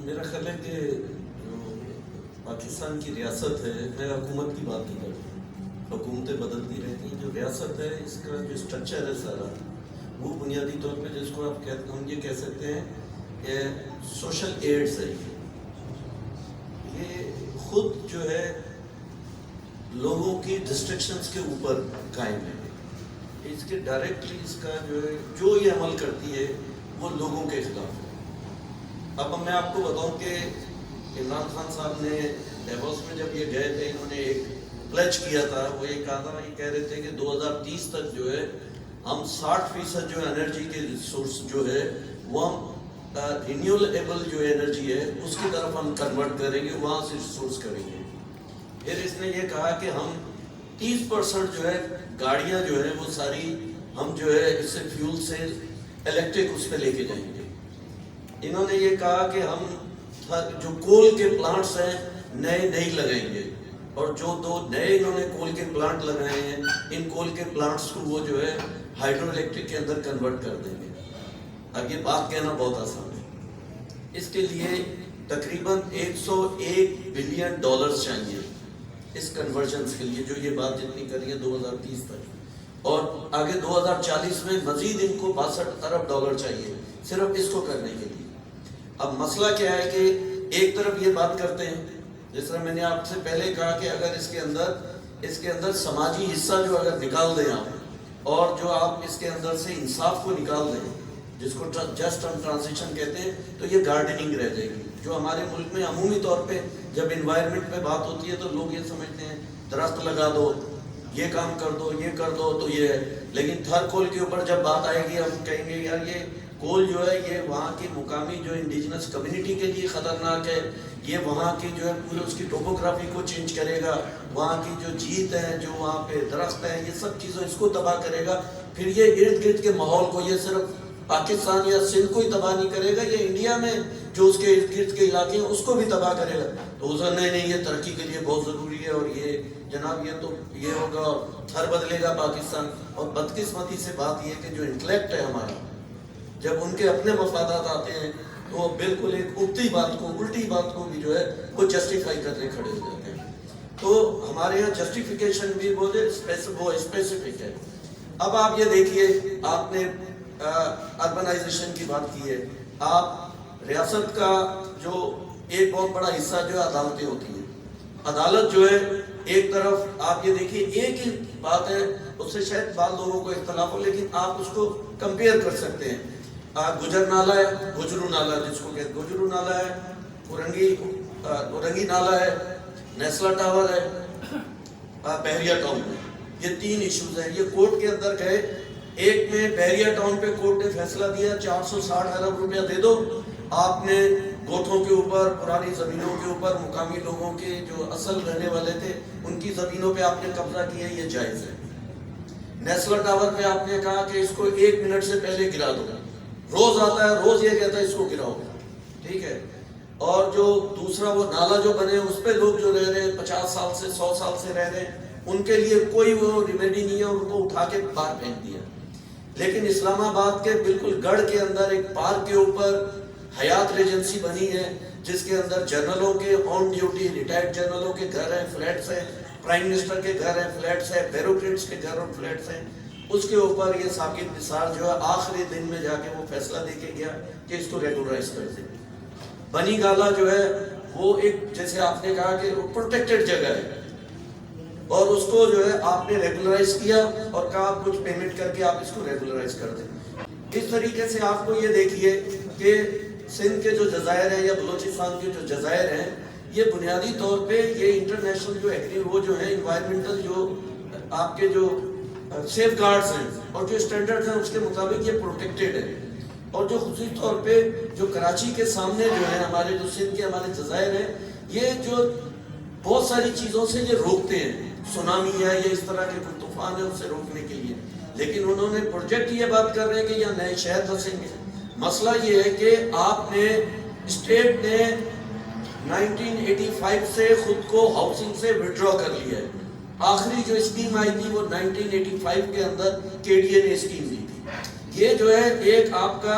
میرا خیال ہے کہ جو پاکستان کی ریاست ہے، میں حکومت کی بات نہیں کرتا، حکومتیں بدلتی رہتی ہیں. جو ریاست ہے اس کا جو اسٹرکچر ہے سارا، وہ بنیادی طور پہ جس کو ہم یہ کہہ سکتے ہیں کہ سوشل ایڈز ہے. یہ خود جو ہے لوگوں کی ڈسٹرکشنز کے اوپر قائم ہے. اس کے ڈائریکٹلی اس کا جو ہے جو یہ عمل کرتی ہے وہ لوگوں کے خلاف ہے. اب میں آپ کو بتاؤں کہ عمران خان صاحب نے ڈیووس میں جب یہ گئے تھے، انہوں نے ایک پلیج کیا تھا. وہ یہ کہا تھا، یہ کہہ رہے تھے کہ 2030 تک جو ہے ہم 60% جو انرجی کے ریسورس جو ہے وہ ہم رینیویبل جو انرجی ہے اس کی طرف ہم کنورٹ کریں گے، وہاں سے سورس کریں گے. پھر اس نے یہ کہا کہ ہم 30% جو ہے گاڑیاں جو ہے وہ ساری ہم جو ہے اس سے فیول سے الیکٹرک اس پہ لے کے جائیں گے. انہوں نے یہ کہا کہ ہم جو کول کے پلانٹس ہیں نئے نہیں لگائیں گے، اور جو 2 نئے انہوں نے کول کے پلانٹ لگائے ہیں ان کول کے پلانٹس کو وہ جو ہے ہائیڈرو الیکٹرک کے اندر کنورٹ کر دیں گے. اب یہ بات کہنا بہت آسان ہے. اس کے لیے تقریباً $101 بلین چاہیے اس کنورژنس کے لیے، جو یہ بات جتنی کری ہے 2030 تک، اور آگے 2040 میں مزید ان کو $62 ارب چاہیے صرف اس کو کرنے کے لیے. اب مسئلہ کیا ہے کہ ایک طرف یہ بات کرتے ہیں، جس طرح میں نے آپ سے پہلے کہا کہ اگر اس کے اندر سماجی حصہ جو اگر نکال دیں آپ، اور جو آپ اس کے اندر سے انصاف کو نکال دیں، جس کو جسٹ اینڈ ٹرانزیشن کہتے ہیں، تو یہ گارڈننگ رہ جائے گی. جو ہمارے ملک میں عمومی طور پہ جب انوائرمنٹ پہ بات ہوتی ہے تو لوگ یہ سمجھتے ہیں درخت لگا دو، یہ کام کر دو، یہ کر دو تو یہ ہے. لیکن تھر کول کے اوپر جب بات آئے گی ہم کہیں گے یار یہ کول جو ہے یہ وہاں کی مقامی جو انڈیجنس کمیونٹی کے لیے خطرناک ہے، یہ وہاں کی جو ہے پورے اس کی ٹوپوگرافی کو چینج کرے گا، وہاں کی جو جیت ہے، جو وہاں پہ درخت ہیں، یہ سب چیزیں اس کو تباہ کرے گا. پھر یہ ارد گرد کے ماحول کو یہ صرف پاکستان یا سندھ کو ہی تباہ نہیں کرے گا، یہ انڈیا میں جو اس کے ارد گرد کے علاقے ہیں اس کو بھی تباہ کرے گا. تو نہیں یہ ترقی کے لیے بہت ضروری ہے، اور یہ جناب یہ تو یہ ہوگا تھر بدلے گا پاکستان. اور بدقسمتی سے بات یہ کہ جو انٹلیکٹ ہے ہمارا، جب ان کے اپنے مفادات آتے ہیں تو وہ بالکل ایک الٹی بات کو بھی جو ہے وہ جسٹیفائی کرنے کھڑے ہو جاتے ہیں. تو ہمارے یہاں جسٹیفیکیشن بھی وہ اسپیسیفک ہے. اب آپ یہ دیکھیے، آپ نے اربنائزیشن کی بات کی ہے. آپ ریاست کا جو ایک بہت بڑا حصہ جو ہے عدالتیں ہوتی ہیں. عدالت جو ہے ایک طرف آپ یہ دیکھیے ایک ہی بات ہے، اس سے شاید بعض لوگوں کو اختلاف ہو، لیکن آپ اس کو کمپیئر کر سکتے ہیں. گجر نالہ ہے، گجرو نالہ جس کو کہتے ہیں، گجرو نالہ ہے، اورنگی نالہ ہے، نیسلا ٹاور ہے، بحریہ ٹاؤن ہے. یہ 3 ایشوز ہیں. یہ کورٹ کے اندر گئے، ایک میں بحریہ ٹاؤن پہ کورٹ نے فیصلہ دیا 460 ارب روپیہ دے دو، آپ نے گوٹھوں کے اوپر، پرانی زمینوں کے اوپر، مقامی لوگوں کے جو اصل رہنے والے تھے ان کی زمینوں پہ آپ نے قبضہ کیا، یہ جائز ہے. نیسلا ٹاور پہ آپ نے کہا کہ اس کو 1 منٹ سے پہلے گرا دو، روز آتا ہے، روز یہ کہتا ہے اس کو گراؤ، ٹھیک ہے. اور جو دوسرا وہ نالا جو بنے اس پہ لوگ جو رہ رہے ہیں 50 سال سے 100 سال سے رہ رہے ہیں، ان کے لیے کوئی وہ ریمیڈی نہیں ہے، ان کو اٹھا کے باہر پھینک دیا. لیکن اسلام آباد کے بالکل گڑھ کے اندر ایک پارک کے اوپر حیات ریجنسی بنی ہے، جس کے اندر جنرلوں کے آن ڈیوٹی ریٹائرڈ جنرلوں کے گھر ہیں، فلیٹس ہیں، پرائم منسٹر کے گھر ہیں، فلیٹس ہیں، بیوروکریٹس کے گھر اور فلیٹس ہیں. اس کے اوپر یہ ثاقب نثار جو ہے آخری دن میں جا کے وہ فیصلہ دے کے گیا کہ اس کو ریگولرائز کر دیں. بنی گالا جو ہے وہ ایک، جیسے آپ نے کہا کہ وہ پروٹیکٹڈ جگہ ہے، اور اس کو جو ہے آپ نے ریگولرائز کیا اور کہا کچھ پیمنٹ کر کے آپ اس کو ریگولرائز کر دیں. اس طریقے سے آپ کو یہ دیکھیے کہ سندھ کے جو جزائر ہیں یا بلوچستان کے جو جزائر ہیں، یہ بنیادی طور پہ یہ انٹرنیشنل جو وہ جو ہیں انوائرمنٹل جو آپ کے جو سیف گارڈز ہیں اور جو اسٹینڈرڈز ہیں اس کے مطابق یہ پروٹیکٹڈ ہے. اور جو خصوصی طور پہ جو کراچی کے سامنے جو ہے ہمارے جو سندھ کے ہمارے جزائر ہیں، یہ جو بہت ساری چیزوں سے یہ روکتے ہیں، سونامی ہے یا اس طرح کے کوئی طوفان ہے اسے روکنے کے لیے. لیکن انہوں نے پروجیکٹ یہ بات کر رہے ہیں کہ یہاں نئے شہر بسیں گے. مسئلہ یہ ہے کہ آپ نے اسٹیٹ نے 1985 سے خود کو ہاؤسنگ سے وڈرا کر لیا ہے. آخری جو اسکیم آئی تھی وہ 1985 کے اندر KDA نے اسکیم دی تھی. یہ جو ہے ایک آپ کا